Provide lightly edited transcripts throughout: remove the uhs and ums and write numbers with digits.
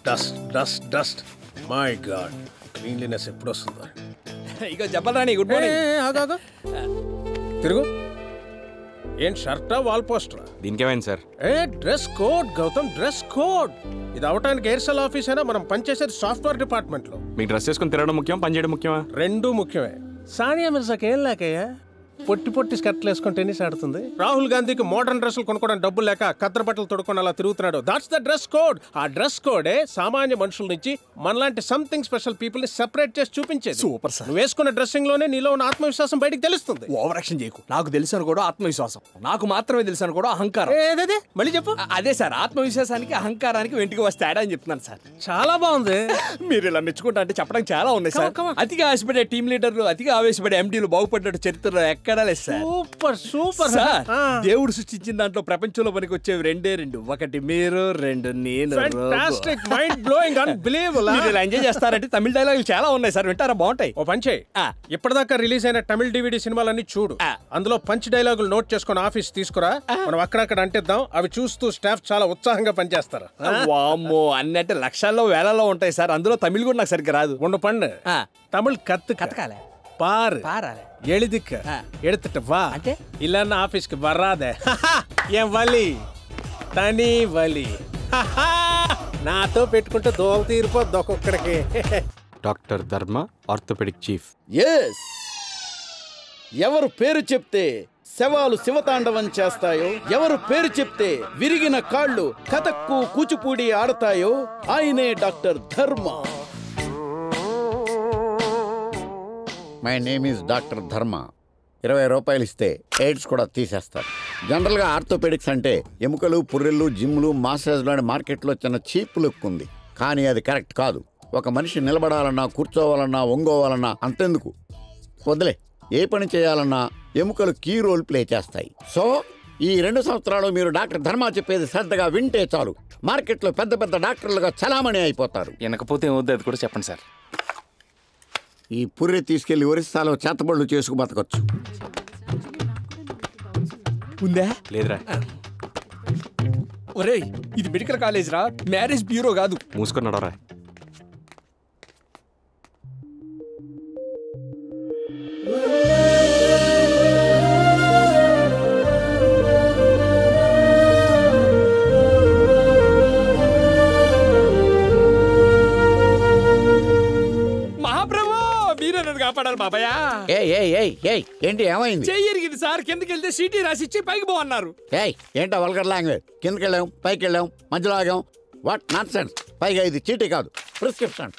Dust dust dust my god cleanliness ఎప్పుడు వస్తుందో. ఇక చెప్పరాని గుడ్ మార్నింగ్. తిరుగు. ఏం షర్టా వాల్ పోస్టరా? దీనికేమైంది sir? Dress code Gautam, dress code. ఇది అవటానికి ఎయిర్సెల్ ఆఫీస్ అయినా మనం పనిచేసేది సాఫ్ట్వేర్ డిపార్ట్మెంట్ లో. మీకు డ్రెస్ చేసుకుని తిరగడం ముఖ్యం, పని చేయడం ముఖ్యమా? రెండూ ముఖ్యమే. సానియా మిర్జాకి ఏం లేకయ్యా, పొట్టి పొట్టి స్కర్ట్లు వేసుకొని టెన్నిస్ ఆడుతుంది. రాహుల్ గాంధీకి మోడర్న్ డ్రెస్సులు కొనుక్కోవడానికి డబ్బులు లేక కత్ర బట్టలు తొడుకొని అలా తిరుగుతున్నాడు. That's the dress code. ఆ డ్రెస్ కోడే సామాన్య మనుషుల నుంచి మనలాంటి సంథింగ్ స్పెషల్ పీపుల్ ని సెపరేట్ చేసి చూపించేది. Super sir. నువ్వు వేసుకున్న డ్రెస్సింగ్ లోనే నీలో ఉన్న ఆత్మవిశ్వాసం బయటకు తెలుస్తుంది. ఓవర్ యాక్షన్ చేయకు. నాకు తెలుసు కూడా ఆత్మవిశ్వాసం, నాకు మాత్రమే తెలుసు కూడా అహంకారం. ఏదేదే మళ్ళీ చెప్పు. అదే సార్, ఆత్మవిశ్వాసానికి అహంకారానికి వెంటికి వస్తే ఆడా అని చెప్తున్నాను సార్. చాలా బాగుంది. మీరు ఇలా మెచ్చుకుంటా అంటే చెప్పడానికి చాలా ఉన్నాయి సార్. అతిగా ఆశపడే టీం లీడర్లు, అతిగా ఆవేశపడే ఎండీలు బాగుపడ్డట్టు చరిత్రలో ఎక్కడా లేదు సార్. Super super sir. దేవుడు సృష్టించిన దాంట్లో ప్రపంచంలో పనికి వచ్చేవి రెండే రెండు, ఒకటి మీరు, రెండు నేను. Fantastic, mind blowing, unbelievable. మీరు ఇలా ఎంజాయ్ చేస్తారంటే తమిళ డైలాగులు చాలా ఉన్నాయి సార్, వింటారా? బాగుంటాయి. ఓ పని చేయి, ఇప్పటిదాకా రిలీజ్ అయిన తమిళ డివిడి సినిమాలన్నీ చూడు. అందులో పంచ్ డైలాగులు నోట్ చేసుకుని ఆఫీస్ తీసుకురా, మనం అక్కడక్కడ అంటిద్దాం. అవి చూస్తూ స్టాఫ్ చాలా ఉత్సాహంగా పనిచేస్తారు. వామ్మో, అన్నట్టు లక్షల్లో వేలలో ఉంటాయి సార్. అందులో తమిళ్ కూడా నాకు సరిగ్గా రాదు. ఉండు పండు, తమిళ్ కత్తుకాలే పారు పారాలే எழுதிக்க எடுத்துட்டு வா అంటే இல்லன்னா ஆபீஸ்க்கு வராத என் வலி తని వలి నాతో పెట్టుకుంటే దోల తీరిపోద్ది ఒక్కొక్కడికి. డాక్టర్ ధర్మ, ఆర్థోపెడిక్ చీఫ్. ఎస్, ఎవరు పేరు చెప్తే శవాలు శివతాండవం చేస్తాయో, ఎవరు పేరు చెప్తే విరిగిన కాళ్ళు కథక్కు కూచిపూడి ఆడతాయో ఆయనే డాక్టర్ ధర్మ. మై నేమ్ ఈజ్ డాక్టర్ ధర్మ. 20 రూపాయలు ఇస్తే ఎయిడ్స్ కూడా తీసేస్తారు. జనరల్గా ఆర్థోపెడిక్స్ అంటే ఎముకలు, పుర్రెళ్ళు, జిమ్లు, మాసాజ్లోని మార్కెట్లో చిన్న చీప్ లుక్ ఉంది. కానీ అది కరెక్ట్ కాదు. ఒక మనిషి నిలబడాలన్నా, కూర్చోవాలన్నా, ఒంగోవాలన్నా అంతెందుకు, వదిలే ఏ పని చేయాలన్నా ఎముకలు కీ రోల్ ప్లే చేస్తాయి. సో ఈ 2 సంవత్సరాలు మీరు డాక్టర్ ధర్మ చెప్పేది శ్రద్ధగా వింటే చాలు, మార్కెట్లో పెద్ద పెద్ద డాక్టర్లుగా చలామణి అయిపోతారు. వెనకపోతే ఏమవుద్ది అది కూడా చెప్పండి సార్. ఈ పుర్రె తీసుకెళ్లి ఒరిస్సాలో చేతబడులు చేసుకు బతకొచ్చు. ఉందా? లేదురా. ఒరేయ్, ఇది మెడికల్ కాలేజ్ రా, మ్యారేజ్ బ్యూరో కాదు. మూసుకున్నాడరా. కాపాడాలి బాబాయ్. ఏంటి ఏమైంది? చెయ్యరిగింది సార్, కిందకి వెళ్తే సీటీ రాసిచ్చి పైకి పోన్నారు. ఏంటో వల్గర్ లాంగ్వేజ్. కిందకి వెళ్ళాం, పైకి వెళ్ళాం, మధ్యలో ఆగాం. What nonsense. పైగా ఇది చీటీ కాదు, ప్రిస్క్రిప్షన్.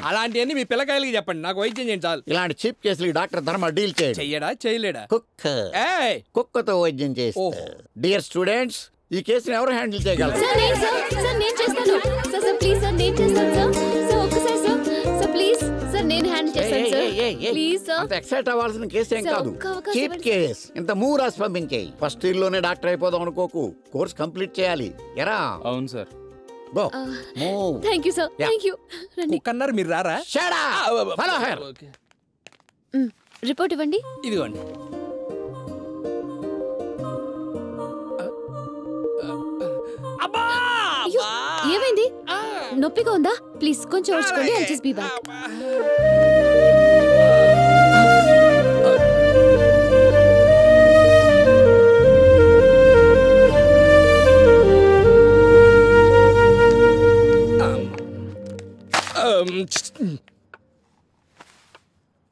అలాంటివన్నీ మీ పిల్లకాయలకి చెప్పండి, నాకు వైద్యం చేయండి చాలు. ఇలాంటి చీప్ కేసులు డాక్టర్ ధర్మ డీల్ చెయ్యడా చేయలేడా? కుక్కతో వైద్యం చేస్తా. డియర్ స్టూడెంట్స్, ఈ కేసుని ఎవరు హ్యాండిల్ చేయగలరు? ఎక్సైట్ అవ్వాల్సిన కేసు ఏం కాదు, చీప్ కేస్. ఇంత మూవ్ రాసి పంపించేయి. ఫస్ట్ ఇయర్ లోనే డాక్టర్ అయిపోదాం అనుకోకు, కోర్స్ కంప్లీట్ చేయాలి. ఎరా? అవును sir. Go move. Thank you sir, thank you. రండి. కన్నారు మీరు రారా? Shut up. Follow her. Report ఇవ్వండి. ఇదిగోండి. ఏమైంది? నొప్పిగా ఉందా? ప్లీజ్ కొంచెం ఓర్చుకోండి. I'll just be back.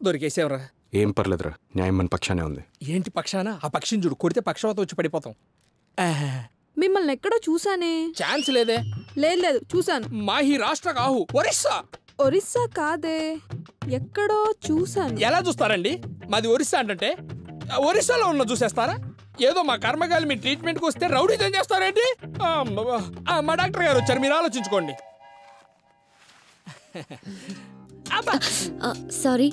దొరికేసేవరా? ఏం పర్లేదురా, న్యాయం మన పక్షానే ఉంది. ఏంటి పక్షాన? ఆ పక్షిని చూడు, కొడితే పక్షవాత వచ్చి పడిపోతాం. మిమ్మల్ని ఎక్కడో చూసానే. ఛాన్స్ లేదే. లేదు చూసాను. మాహి రాష్ట్ర కాహు, ఒరిస్సా. ఒరిస్సా కాదే, ఎక్కడో చూసాను. ఎలా చూస్తారండి? మాది ఒరిస్సా అంటే ఒరిస్సాలో ఉన్న చూసేస్తారా? ఏదో మా కర్మగాలి మీ ట్రీట్మెంట్కి వస్తే రౌడీజం చేస్తారేంటి? మా డాక్టర్ గారు వచ్చారు, మీరు ఆలోచించుకోండి. సారీ,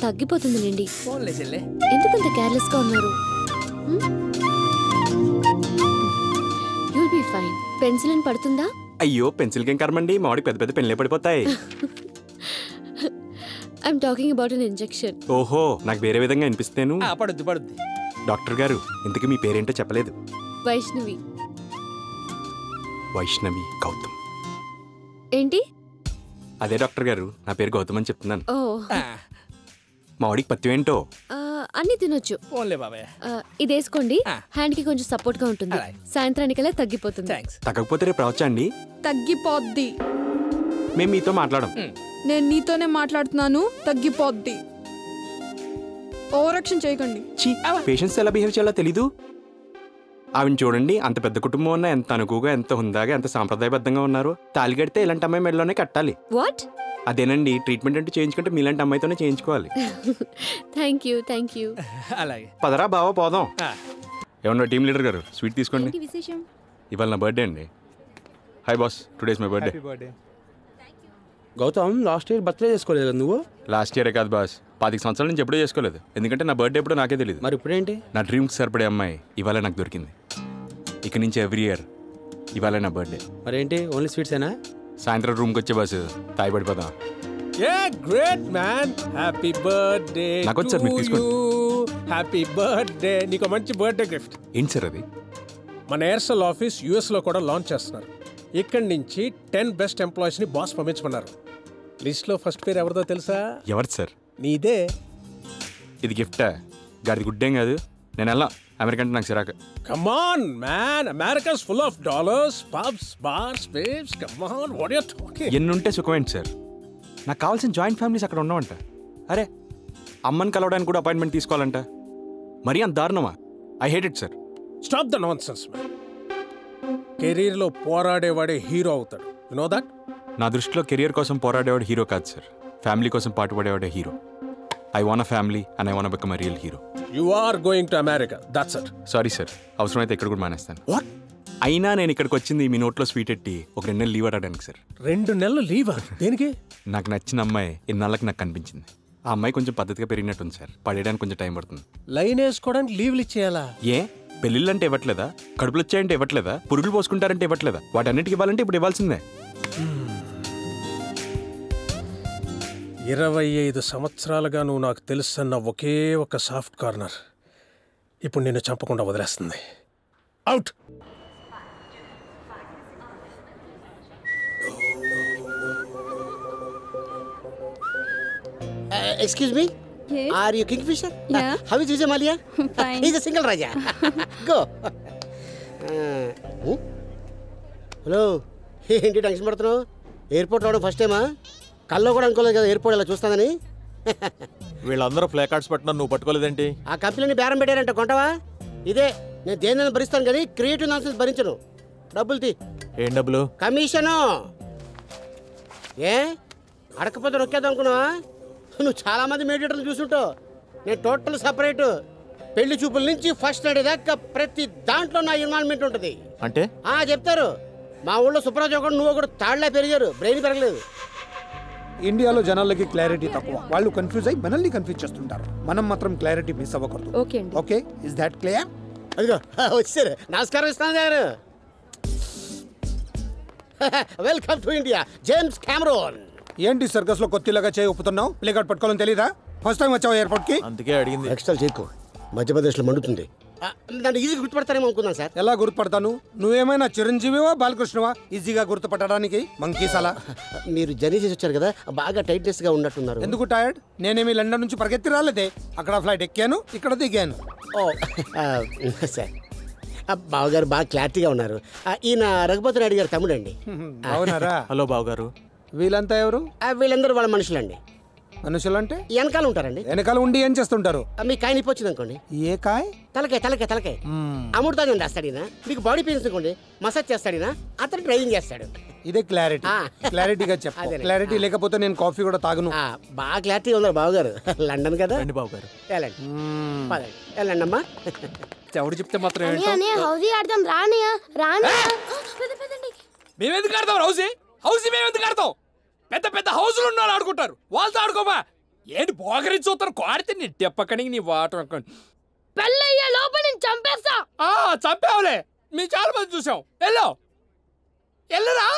తగ్గిపోతుందిలేండి. ఫోన్లే చెల్లె, ఎందుకంత కేర్లెస్ గా ఉన్నారు? You'll be fine. పెన్సిలిన్ పడుతుందా? అయ్యో, పెన్సిల్ కేం కర్మండి, మామిడికి పెద్ద పెద్ద పెన్నులే పడిపోతాయి. I'm talking about an injection. ఓహో, నాకు వేరే విధంగా అనిపిస్తేను. పడుద్ది. డాక్టర్ గారు, ఇంతకీ మీ పేరేంటో చెప్పలేదు. వైష్ణవి. వైష్ణవి గౌతమ్. ఏంటి? అదే డాక్టర్ గారు, నా పేరు గౌతమ్ అని చెప్తున్నాను. ఓ మా వాడికి పత్యం ఏంటో. అన్ని తినొచ్చు. ఓన్లే బాబాయ్. ఇది వేసుకోండి, హ్యాండ్ కి కొంచెం సపోర్ట్ గా ఉంటుంది. సాయంత్రానికల్లా తగ్గిపోతుంది. థ్యాంక్స్. తగ్గకపోతే రేపు రావచ్చా అండి? తగ్గిపోద్ది. మేము మీతో మాట్లాడం. నేను నీతోనే మాట్లాడుతున్నాను. తగ్గిపోద్ది. ఓవరాక్షన్ చేయకండి. పేషెంట్స్ ఎలా బిహేవ్ చేయాలో తెలీదు. ఆవిని చూడండి, అంత పెద్ద కుటుంబం ఉన్నా ఎంత అనుకుగా, ఎంత హుందాగా, ఎంత సాంప్రదాయబద్ధంగా ఉన్నారు. తాళి కడితే ఇలాంటి అమ్మాయి మెడలోనే కట్టాలి. వాట్? అదేనండి, ట్రీట్మెంట్ అంటే చేయించుకుంటే మీలాంటి అమ్మాయితోనే చేయించుకోవాలి. Thank you. అలాగే. పదరా బావ పోదాం. ఏమన్నా టీమ్ లీడర్ గారు, స్వీట్ తీసుకోండి. విశేషం? ఇవాళ నా బర్త్డే అండి. Hi boss, today's my birthday. Gautam, last year birthday చేసుకోలేదు కదా నువ్వు? లాస్ట్ ఇయరే కాదు బాస్, 25 సంవత్సరాల నుంచి ఎప్పుడూ చేసుకోలేదు. ఎందుకంటే నా బర్త్డే ఎప్పుడో నాకే తెలియదు. మరి ఇప్పుడేంటి? నా డ్రీమ్కి సరిపడే అమ్మాయి ఇవాళ నాకు దొరికింది. ఇక నుంచి ఎవ్రీ ఇయర్ ఇవాళ నా బర్త్డే. మరేంటి, ఓన్లీ స్వీట్సేనా? సాయంత్రం రూమ్కి వచ్చే బాస్, తాయి పడిపోదాం. Great man. Happy birthday. నాకు వచ్చి సార్, మీరు తీసుకోండి. Happy birthday. నీకు మంచి బర్త్డే గిఫ్ట్. ఏంటి సార్ అది? మన ఎయిర్సెల్ ఆఫీస్ US లో కూడా లాంచ్ చేస్తున్నారు. ఇక్కడి నుంచి 10 బెస్ట్ ఎంప్లాయీస్ ని బాస్ పంపించమన్నారు. లిస్ట్ లో ఫస్ట్ పేరు ఎవరిదో తెలుసా? ఎవరు సార్? నీదే. ఇది గిఫ్టా? గాడిది గుడ్డేం కాదు. నేను వెళ్ళా, అమెరికా అంటే నాకు సిరాక. Come on man, America's full of dollars, pubs, bars, babes. Come on, what are you talking? ఎన్నుంటే సుఖమేంటి సార్? నాకు కావాల్సిన జాయింట్ ఫ్యామిలీస్ అక్కడ ఉండవంట. అరే, అమ్మని కలవడానికి కూడా అపాయింట్మెంట్ తీసుకోవాలంట. మరీ అంత దారుణమా? I hate it sir. Stop the nonsense man. Career లో పోరాడేవాడే హీరో అవుతాడు. You know that? నా దృష్టిలో కెరియర్ కోసం పోరాడేవాడు హీరో కాదు సార్, ఫ్యామిలీ కోసం పాటుపడేవాడే hero. I want a family and I want become a real hero. You are going to America. That's it. Sorry sir, అవసరమైతే ఇక్కడ కూడా మానేస్తాను. What? అయినా నేను ఇక్కడికి వచ్చింది మీ నోట్లో స్వీట్ ఎట్టి ఒక 2 నెలలు లీవ్ అడగడానికి సార్. 2 నెలలు లీవా? దేనికి? నాకు నచ్చిన అమ్మాయి ఇన్నాళ్ళకి నాకు కనిపించింది. ఆ అమ్మాయి కొంచెం పద్ధతిగా పెరిగినట్టుంది సార్, పడేయడానికి కొంచెం టైం పడుతుంది. లైన్ వేసుకోవడానికి లీవ్లు ఇచ్చేయాలా? ఏ పెళ్ళిళ్ళు అంటే ఇవ్వట్లేదా? కడుపులు వచ్చాయంటే ఇవ్వట్లేదా? పురుగులు పోసుకుంటారంటే ఇవ్వట్లేదా? వాటన్నిటికి ఇవ్వాలంటే ఇప్పుడు ఇవ్వాల్సిందే. 25 సంవత్సరాలుగా నువ్వు నాకు తెలుసన్న ఒకే ఒక సాఫ్ట్ కార్నర్ ఇప్పుడు నిన్ను చంపకుండా వదిలేస్తుంది. Out. Excuse me? Yes? Are you Kingfisher? Yeah. How is Vijay Mallya? Fine. He's a single Raja. Go. Hello, ఏంటి టెన్షన్ పడుతున్నావు? ఎయిర్పోర్ట్ రావడం ఫస్ట్ టైమా? కల్లో కూడా అనుకోలేదు కదా ఎయిర్పోర్ట్ ఇలా చూస్తానని. వీళ్ళందరూ ఫ్లై కార్డ్స్ పట్టినా నువ్వు పట్టుకోలేదేంటి? ఆ కంపెనీని బేరం పెట్టారంట, కొంటావా? ఇదే నేను దేని భరిస్తాను కానీ క్రియేటివ్ నాన్సెన్స్ భరించను. డబ్బులు తీ. ఏం డబ్బులు? కమిషను. ఏ అడకపోతే నొక్కేద్దాం అనుకున్నావా? నువ్వు చాలా మంది మీడియేటర్లు చూసుంటావు. నేను టోటల్ సపరేట్. పెళ్లి చూపుల నుంచి ఫస్ట్ నైట్ దాకా ప్రతి దాంట్లో నా ఇన్వాల్వ్మెంట్ ఉంటుంది. అంటే చెప్తారు. మా ఊళ్ళో సుప్రాజ్ ఒకడు నువ్వు ఒకడు తాళ్లా పెరిగారు, బ్రెయిన్ పెరగలేదు. ఇండియాలో జనాలకి క్లారిటీ తక్కువ, వాళ్ళు కన్ఫ్యూజ్ అయ్యి మనల్ని కన్ఫ్యూజ్ చేస్తుంటారు. మనం మాత్రం క్లారిటీ మిస్ అవ్వకూడదు. ఓకే అండి. Okay, is that clear? అదిగో వచ్చారు. నమస్కారం ఇస్తాను గారు. Welcome to India, James Cameron. ఏంటి సర్కస్ లో కొత్తలాగా చేయి ఒప్పుతున్నావు? ప్లే కార్డ్ పట్టుకోవాలని తెలీదా? ఫస్ట్ టైం వచ్చావు ఎయిర్పోర్ట్ కి? అందుకే అడిగింది. ఎక్స్ట్రా చేయకు, మధ్యప్రదేశ్లో మండుతుంది. దాన్ని ఈజీగా గుర్తుపడతారేమో అనుకున్నాను సార్. ఎలా గుర్తుపడతాను? నువ్వేమైనా చిరంజీవివా బాలకృష్ణవా ఈజీగా గుర్తుపట్టడానికి? మంకీ సలా. మీరు జర్నీ చేసి వచ్చారు కదా, బాగా టైట్నెస్ గా ఉన్నట్టున్నారు. ఎందుకు టైర్డ్? నేనేమి లండన్ నుంచి పరిగెత్తి రాలేదే. అక్కడ ఫ్లైట్ ఎక్కాను, ఇక్కడ దిగాను. ఓ సార్, బావగారు బాగా క్లారిటీగా ఉన్నారు. ఈయన రఘుపతి నాయుడు గారు తమ్ముడండి. అవునారా? హలో బావగారు. వీళ్ళంతా ఎవరు? వీళ్ళందరూ వాళ్ళ మనుషులండి. మనుషులంటే వెనకాల ఉంటారండి. వెనకాల ఉండి ఏం చేస్తుంటారు? మీకు కాయ నొప్పి వచ్చింది అనుకోండి, ఏ కాయ? తలకాయ తలకాయ తలకాయ అమృతాన్ని రాస్తాడినా. మీకు బాడీ పెయిన్స్ అనుకోండి, మసాజ్ చేస్తాడినా. అతను డ్రైవింగ్ చేస్తాడు. ఇదే క్లారిటీ. క్లారిటీగా చెప్పు. క్లారిటీ లేకపోతే నేను కాఫీ కూడా తాగను. బాగా క్లారిటీగా ఉన్నారు బావగారు. లండన్ కదా. రండి బావగారు. వెళ్ళండి అమ్మా. ఎవడు చెప్తే మాత్రం మేమెందుకు ఆడతాం? హౌసీ మేమెందుకు ఆడతాం? పెద్ద పెద్ద హౌసులు ఉన్నారు ఆడుకుంటారు, వాళ్ళతో ఆడుకోమా. ఏంటి బోగరి చూస్తారు? కోడితే నీ టెప్పకనికి నీ వాటర్ పెళ్ళయ్యే లోపల నేను చంపేస్తా. చంపేవలే, మేము చాలా మంది చూసాం. వెళ్ళరా.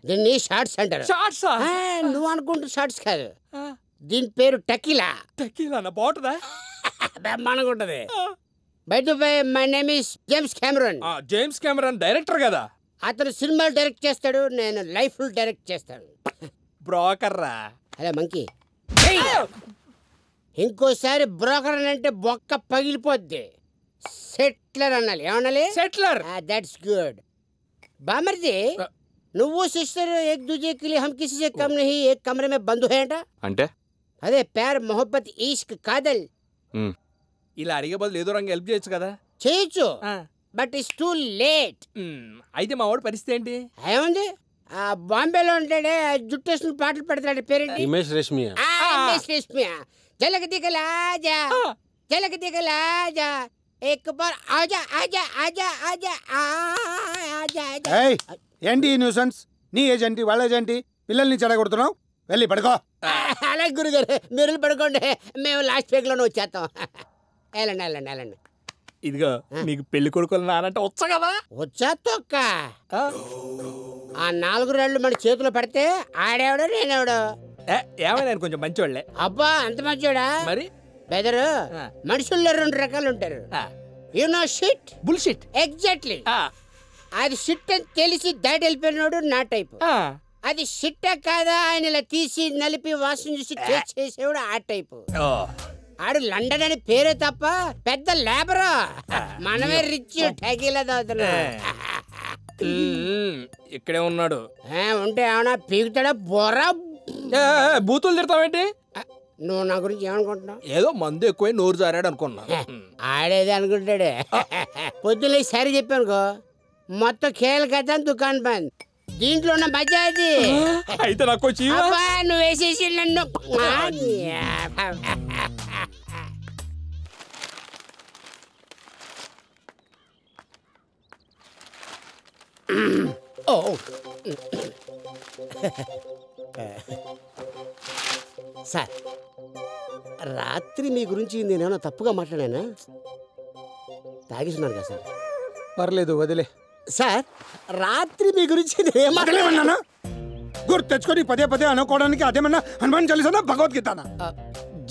దీన్ని షార్ట్స్ అంటారు. షార్ట్సా? నువ్వు అనుకుంటూ షార్ట్స్ కాదు, దీని పేరు టకీలా. టకీలా బాగుంటుందా? బ్రహ్మాండంగా ఉంటుంది. By the way, my name is James Cameron. James Cameron director కదా? అతను సినిమాలు డైరెక్ట్ చేస్తాడు, నేను లైఫ్ డైరెక్ట్ చేస్తాను. బ్రోకర్ రా. హలో మంకీ, ఇంకోసారి బ్రోకర్ అంటే బొక్క పగిలిపోద్ది. సెటిలర్ అనాలి. ఏమనాలి? సెటిలర్. That's good. బామర్ది, నువ్వు సిస్టర్ ఏక్ దూజే కే లియే హమ్ కిసీ సే కమ్ నహీ ఏక్ కమరే మే బంద్ హై అంట. అంటే అదే ప్యార్ మొహబ్బత్ ఇష్క్ కాదల్. ఇలా అడిగే బదులు ఏదో రంగు హెల్ప్ చేయొచ్చు కదా? చేయొచ్చు, బట్ ఇట్స్ టూ లేట్. అయితే మా వాడు పరిస్థితి ఏంటి? ఏముంది, బాంబేలో ఉంటాడే, జుట్టేసిన పాటలు పెడతాడు. పేరేంటి? హిమేష్ రేష్మియా. హిమేష్ రేష్మియా. జలక దిగలా జా, జలక దిగలా జా, ఏక్ బార్ ఆజా ఆజా ఆజా ఆజా ఆజా ఆజా. ఏయ్, ఏంటి ఈ న్యూసెన్స్? నీ ఏజ్ ఏంటి, వాళ్ళ ఏజ్ ఏంటి? పిల్లల్ని చెడగొడుతున్నావు. వెళ్ళి పడుకో. అలాగే గురుగారు, మీరు పడుకోండి, మేము లాస్ట్ వీక్ లోనే వచ్చేస్తాం. వెళ్ళండి వెళ్ళండి వెళ్ళండి. ఇదిగో నీకు పెళ్లి కొడుకులు నానంటే వచ్చా కదా? వచ్చా తొక్క. ఆ 4 రాళ్ళు మన చేతిలో పడితే ఆడేవాడు నేనేవాడు. ఏమైనా కొంచెం మంచివాళ్లే. అబ్బా అంత మంచివాడా? మరి బెదరు, మనుషుల్లో 2 రకాలు ఉంటారు. You know shit, bullshit. Exactly. అది షిట్ అని తెలిసి దాటి వెళ్ళిపోయినాడు నా టైప్. అది షిట్ట కాదా ఆయన ఇలా తీసి నలిపి వాసన చూసి టేస్ట్ చేసేవాడు ఆ టైపు. ఆడు లండన్ అని పేరే తప్ప పెద్ద లేబరు. మనమే రిచ్ టకీలా తాగుతున్నాడు. ఇక్కడే ఉన్నాడు. ఉంటే ఏమన్నా పీకుతాడా బొర్రా? బూతులు తిడతావేంటి? నువ్వు నా గురించి ఏమనుకుంటున్నావు? ఏదో మందు ఎక్కువ నోరు జారాడు అనుకున్నా. ఆడేది అనుకుంటాడే. పొద్దున్న సరి చెప్పానుకో, మొత్తం ఖేల్ కదా దుకాణం బంద్. దీంట్లో ఉన్న మజా అది. అయితే నాకు నువ్వు వేసేసి నన్ను. సార్, రాత్రి మీ గురించి నేనేమన్నా తప్పుగా మాట్లాడానా? తాగిస్తున్నాను కదా సార్. పర్లేదు, వదిలే. సార్, రాత్రి మీ గురించి నేనేం మాట్లాడమన్నానా? గుర్తు తెచ్చుకొని పదే పదే అనుకోవడానికి అదేమన్నా హనుమాన్ చాలీసానా, భగవద్గీతనా?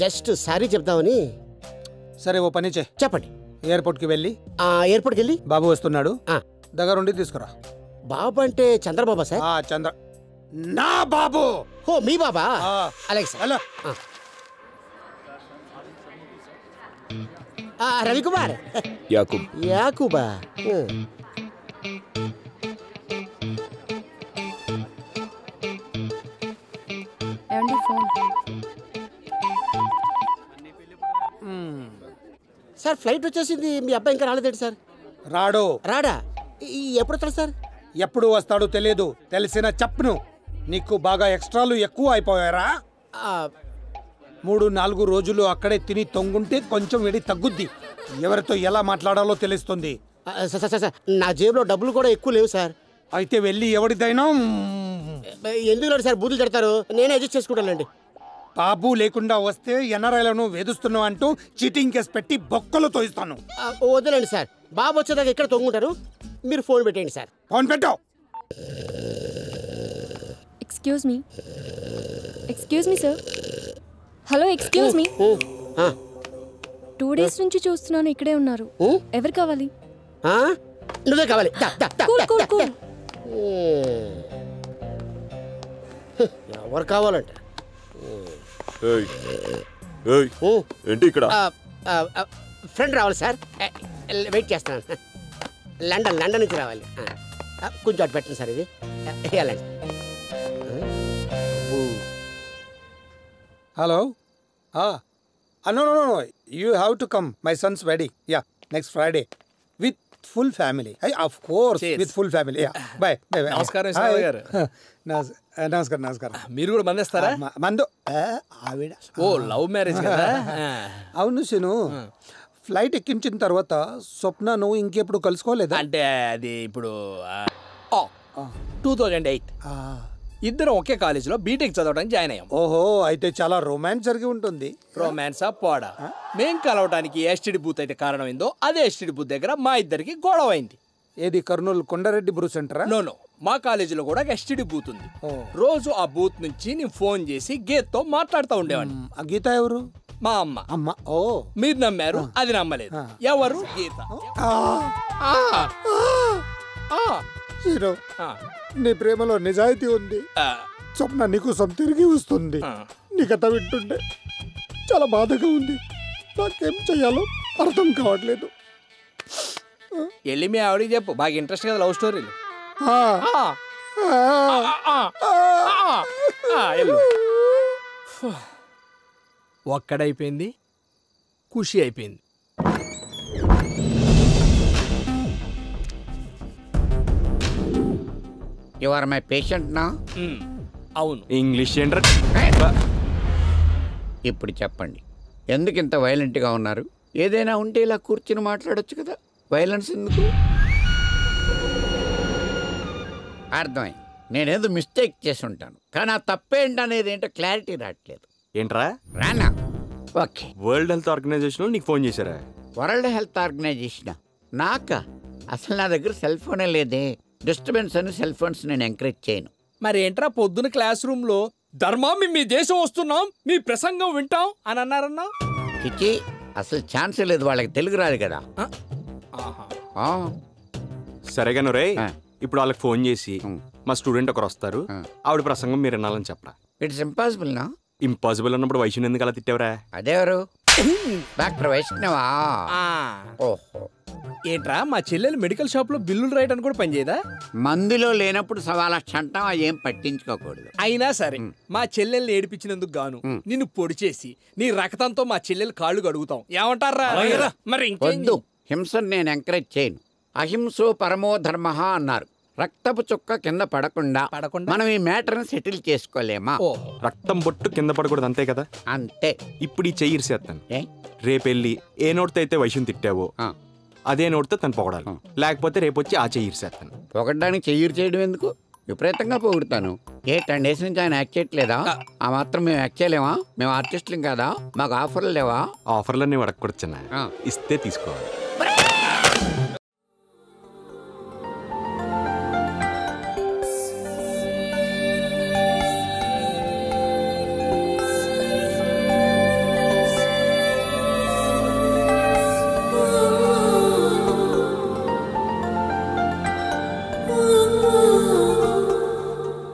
జస్ట్ సారీ చెప్తామని. సరే, ఓ పని చేయి. చెప్పండి. ఎయిర్పోర్ట్కి వెళ్ళి ఎయిర్పోర్ట్కి వెళ్ళి బాబు వస్తున్నాడు, దగ్గరుండి తీసుకురా. బాబు అంటే చంద్రబాబా సార్? చంద్ర నా బాబు. ఓ మీ బాబా? అలాగే సార్. హలో రవికుమార్. యాకూబ్. యాకూబా? సార్, ఫ్లైట్ వచ్చేసింది. మీ అబ్బాయి ఇంకా రాలేదేంటి సార్? రాడా? ఎప్పుడు వస్తాడు సార్? ఎప్పుడు వస్తాడో తెలియదు. తెలిసిన చెప్పను. నీకు బాగా ఎక్స్ట్రాలు ఎక్కువ అయిపోయారా? 3-4 రోజులు అక్కడే తిని తొంగుంటే కొంచెం వేడి తగ్గుద్ది. ఎవరితో ఎలా మాట్లాడాలో తెలుస్తుంది. నా జేబులో డబ్బులు కూడా ఎక్కువ లేవు సార్. అయితే వెళ్ళి ఎవరిదైనా. ఎందుకు లేదు సార్, బూతులు తిడతారు. నేనే అడ్జస్ట్ చేసుకుంటానండి. బాబు లేకుండా వస్తే ఎన్ఆర్ఐలను వేధిస్తున్నావు అంటూ చీటింగ్ కేసు పెట్టి బొక్కలు తోయిస్తాను. వద్దులేండి సార్, బాబు వచ్చేదాకా ఎక్కడ తొంగుంటారు. మీరు ఫోన్ పెట్టండి సార్. ఫోన్ పెట్టు. Excuse me sir. Hello, excuse me. 2 days నుంచి చూస్తున్నాను, ఇక్కడే ఉన్నారు. ఎవరు కావాలి? నువ్వే కావాలి. ఎవరు కావాలంట? ఏంటి ఇక్కడ? ఫ్రెండ్ రావాలి సార్, వెయిట్ చేస్తున్నాను. లండన్ నుంచి రావాలి. కొంచెం అటు పెట్టండి సార్. ఇది వెళ్ళండి. Hello. No, you have to come. My son's wedding. Yeah, next Friday. With full family. Of course, with full family. Yeah. Bye. నమస్కారం గారు. నమస్కారం. మీరు కూడా మందేస్తారా? మందు ఆవిడ. ఓ, లవ్ మ్యారేజ్ కదా? అవును శను. ఫ్లైట్ ఎక్కించిన తర్వాత స్వప్న నువ్వు ఇంకెప్పుడు కలుసుకోలేదా? అంటే అది ఇప్పుడు 2008 ఇద్దరం ఒకే కాలేజీలో బీటెక్ చదవడానికి జాయిన్ అయ్యాం. ఓహో, అయితే చాలా రొమాన్స్ జరిగి ఉంటుంది. రొమాన్సా పోడా? మేం కలవడానికి ఎస్టీడీ బూత్ అయితే కారణమైందో అదే ఎస్టీడీ బూత్ దగ్గర మా ఇద్దరికి గొడవ అయింది. ఏది కర్నూలు కొండారెడ్డి బ్రూ సెంటరా? నో మా కాలేజీలో కూడా ఎస్టీడీ బూత్ ఉంది. రోజు ఆ బూత్ నుంచి నేను ఫోన్ చేసి గీతతో మాట్లాడుతూ ఉండేవాడిని. ఆ గీత ఎవరు? మా అమ్మ. అమ్మ. ఓ, మీరు నమ్మారు, అది నమ్మలేదు. ఎవరు? గీత. హీరో, నీ ప్రేమలో నిజాయితీ ఉంది. స్వప్న నీకోసం తిరిగి వస్తుంది. నీ కథ వింటుండే చాలా బాధగా ఉంది. నాకేం చెయ్యాలో అర్థం కావట్లేదు. వెళ్ళి మీ ఆవిడకి చెప్పు, బాగా ఇంట్రెస్ట్ కదా లవ్ స్టోరీలు. ఒక్కడైపోయింది, ఖుషి అయిపోయింది. యు ఆర్ మై పేషెంట్ నా? అవును. ఇంగ్లీష్ ఏంట్రా? ఇప్పుడు చెప్పండి, ఎందుకు ఇంత వైలెంట్గా ఉన్నారు? ఏదైనా ఉంటే ఇలా కూర్చుని మాట్లాడొచ్చు కదా, వైలెన్స్ ఎందుకు? అర్థమైంది, నేనేదో మిస్టేక్ చేసి ఉంటాను, కానీ ఆ తప్పేంటనేది ఏంటో క్లారిటీ రావట్లేదు. ఏంట్రా? రానా? ఓకే. వరల్డ్ హెల్త్ ఆర్గనైజేషన్ నీకు ఫోన్ చేశారా? వరల్డ్ హెల్త్ ఆర్గనైజేషన్ నాకా? అసలు నా దగ్గర సెల్ ఫోనే లేదే. డిస్టర్బెన్స్ అని సెల్ ఫోన్స్ నేను ఎంకరేజ్ చేయను. మరి ఏంట్రా పొద్దున క్లాస్ రూమ్ లో ధర్మా మీ దేశం వస్తున్నాం, మీ ప్రసంగం వింటాం అని అన్నారన్నా? చిచి, అసలు ఛాన్సే లేదు, వాళ్ళకి తెలుగు రాదు కదా. సరేగాను రే, ఇప్పుడు వాళ్ళకి ఫోన్ చేసి మా స్టూడెంట్ ఒకరు వస్తారు, ఆవిడ ప్రసంగం మీరు వినాలని చెప్పరా. ఇట్స్ ఇంపాసిబుల్ నా? ఇంపాసిబుల్ అన్నప్పుడు వైష్ణు ఎందుకు అలా తిట్టావరా? అదేవరు? డాక్టర్ వైష్ణవా? ఓహో. ఏంట్రా మా చెల్లెలు మెడికల్ షాప్ లో బిల్లులు రాయడానికి కూడా పనిచేయదా? మందులో లేనప్పుడు సవాలా చంటం ఏం పట్టించుకోకూడదు. అయినా సరే మా చెల్లెల్ని ఏడిపించినందుకు గాను నిన్ను పొడి చేసి నీ రక్తంతో మా చెల్లెలు కాళ్ళు కడుగుతాం, ఏమంటారా? మరి వద్దు, హింసను నేను ఎంకరేజ్ చేయను. అహింసో పరమో ధర్మ అన్నారు. రక్తపు చుక్క కింద పడకుండా మనం ఈ మ్యాటర్ని సెటిల్ చేసుకోలేమా? రక్తం బొట్టు కింద పడకూడదు, అంతే కదా? అంతే. ఇప్పుడు ఈ చెయ్యి ఇరిసేస్తాను. రేపెళ్ళి ఏ నోటితో అయితే వైష్ణు తిట్టావో అదే నోటితో తను పొగడాలి, లేకపోతే రేపు వచ్చి ఆ చెయ్యి ఇరిసేస్తాను. పొగడ్డానికి చెయ్యి చేయడం ఎందుకు? విపరీతంగా పొగుడుతాను. 10 డేస్ నుంచి ఆయన యాక్ట్ చేయట్లేదా? ఆ మాత్రం మేము యాక్ట్ చేయలేమా? మేము ఆర్టిస్టులం కదా, మాకు ఆఫర్లు లేవా? ఆఫర్లన్నీ అడగకూడదు, ఇస్తే తీసుకోవాలి.